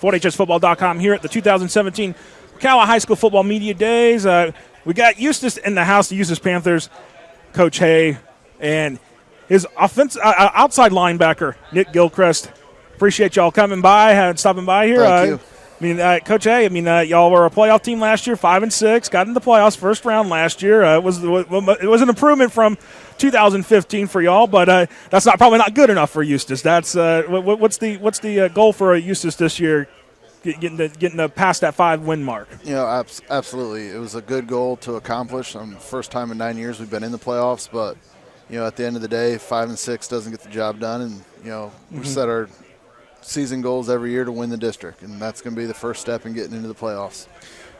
HSFootball.com here at the 2017 Ocala High School Football Media Days. We got Eustis in the house, the Eustis Panthers, Coach Hay, and his outside linebacker, Nick Gilchrist. Appreciate y'all coming by and stopping by here. Thank you. Coach A, y'all were a playoff team last year, 5-6, got in the playoffs first round last year. It was an improvement from 2015 for y'all, but that's probably not good enough for Eustis. That's what's the goal for Eustis this year, getting past that 5-win mark? Absolutely, it was a good goal to accomplish. First time in 9 years we've been in the playoffs, but at the end of the day, 5-6 doesn't get the job done, and we set our season goals every year to win the district, and that's going to be the first step in getting into the playoffs.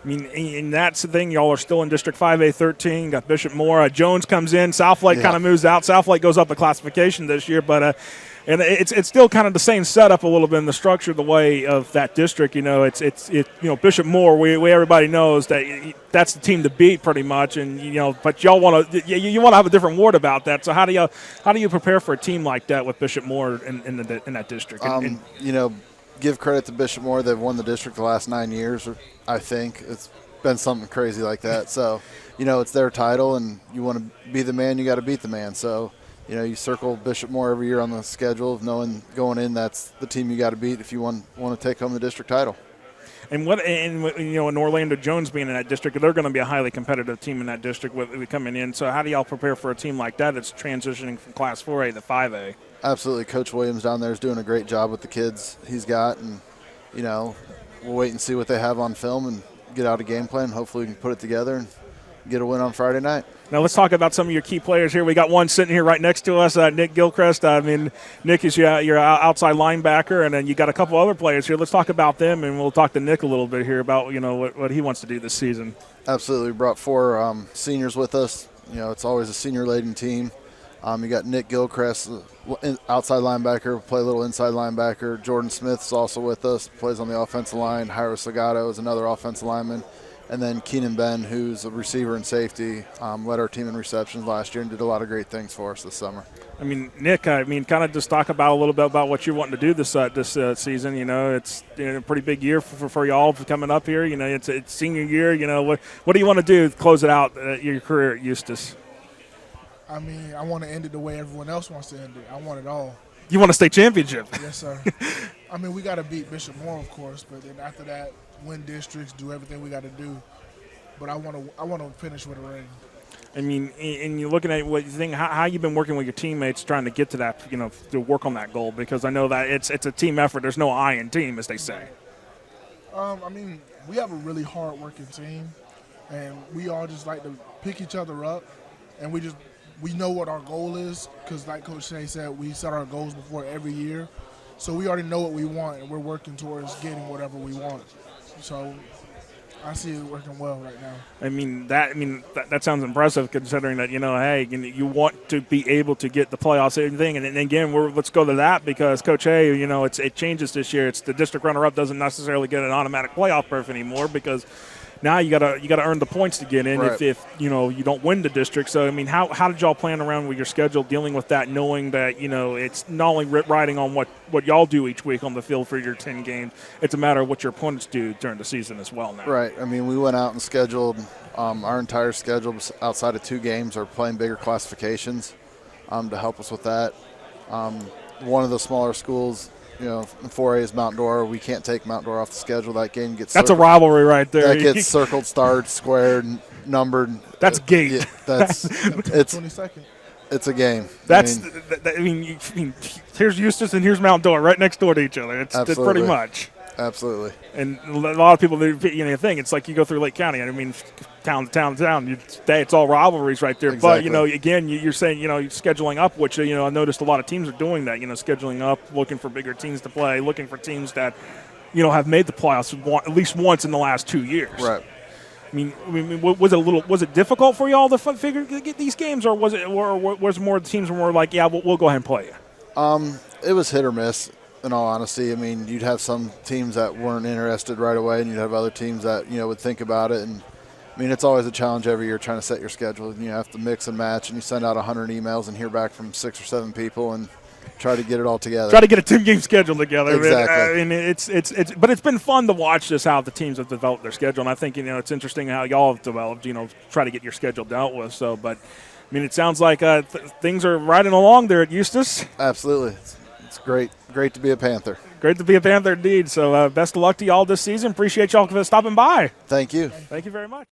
And that's the thing. Y'all are still in District 5A 13. Got Bishop Moore. Jones comes in. Southlake kind of moves out. Southlake goes up the classification this year, but and it's still kind of the same setup a little bit in the structure, the way of that district. It's Bishop Moore. We everybody knows that's the team to beat pretty much, and but y'all want to have a different word about that. So how do you prepare for a team like that with Bishop Moore in that district? Give credit to Bishop Moore. They've won the district the last 9 years. I think it's been something crazy like that. So it's their title, and you want to be the man, you got to beat the man. So you circle Bishop Moore every year on the schedule, knowing going in that's the team you got to beat if you want to take home the district title. And in Orlando Jones being in that district, they're going to be a highly competitive team in that district with coming in. So how do y'all prepare for a team like that that's transitioning from Class 4A to 5A? Absolutely. Coach Williams down there is doing a great job with the kids he's got, and we'll wait and see what they have on film and get out a game plan. Hopefully we can put it together and get a win on Friday night. Now let's talk about some of your key players here. We got one sitting here right next to us, Nick Gilchrist. Nick is your outside linebacker, and then you got a couple other players here. Let's talk about them, and we'll talk to Nick a little bit here about what he wants to do this season. Absolutely. We brought 4 seniors with us. It's always a senior-laden team. You got Nick Gilchrist, outside linebacker, play a little inside linebacker. Jordan Smith's also with us, plays on the offensive line. Jairo Sagato is another offensive lineman. And then Keenan Ben, who's a receiver and safety, led our team in receptions last year and did a lot of great things for us this summer. Nick, kind of just talk about a little bit about what you're wanting to do this season. It's a pretty big year for y'all coming up here. It's senior year. What do you want to do to close it out your career at Eustis? I want to end it the way everyone else wants to end it. I want it all. You want a state championship? Yes, sir. We got to beat Bishop Moore, of course, but then after that, win districts, do everything we got to do. But I want to finish with a ring. And you're looking at what you think, how you've been working with your teammates trying to get to that, to work on that goal, because I know that it's a team effort. There's no I in team, as they say. We have a really hard-working team, and we all just like to pick each other up, and we know what our goal is, because like Coach Shea said, we set our goals before every year. So we already know what we want, and we're working towards getting whatever we want. So I see it working well right now. That sounds impressive, considering that you want to be able to get the playoffs and everything. And again, let's go to that, because Coach A, it changes this year. It's the district runner-up doesn't necessarily get an automatic playoff berth anymore, because now you gotta earn the points to get in. Right. if you don't win the district. So how did y'all plan around with your schedule, dealing with that, knowing that it's not only riding on what y'all do each week on the field for your 10 games, it's a matter of what your opponents do during the season as well now. Right. We went out and scheduled our entire schedule outside of 2 games are playing bigger classifications to help us with that. One of the smaller schools, 4A is Mount Dora. We can't take Mount Dora off the schedule. That game gets That's circled. A rivalry right there. That gets circled, starred, squared, numbered. That's gate. Yeah, it's 22nd. It's a game. Here's Eustis and here's Mount Dora right next door to each other. It's pretty much. Absolutely. And a lot of people think it's like you go through Lake County. Town to town. It's all rivalries right there. Exactly. But, again, you're saying, scheduling up, which, I noticed a lot of teams are doing that, scheduling up, looking for bigger teams to play, looking for teams that, have made the playoffs at least once in the last 2 years. Right. Was it difficult for y'all to get these games, or was more teams were like, yeah, we'll go ahead and play you? It was hit or miss. In all honesty, you'd have some teams that weren't interested right away, and you'd have other teams that, would think about it. And, it's always a challenge every year trying to set your schedule. You have to mix and match, and you send out 100 emails and hear back from 6 or 7 people. And, try to get it all together. Try to get a 2-game schedule together. Exactly. I mean, but it's been fun to watch this, how the teams have developed their schedule. And I think, it's interesting how y'all have developed, try to get your schedule dealt with. So, but, I mean, it sounds like things are riding along there at Eustis. Absolutely. It's great to be a Panther. Great to be a Panther indeed. So best of luck to y'all this season. Appreciate y'all for stopping by. Thank you. Thank you very much.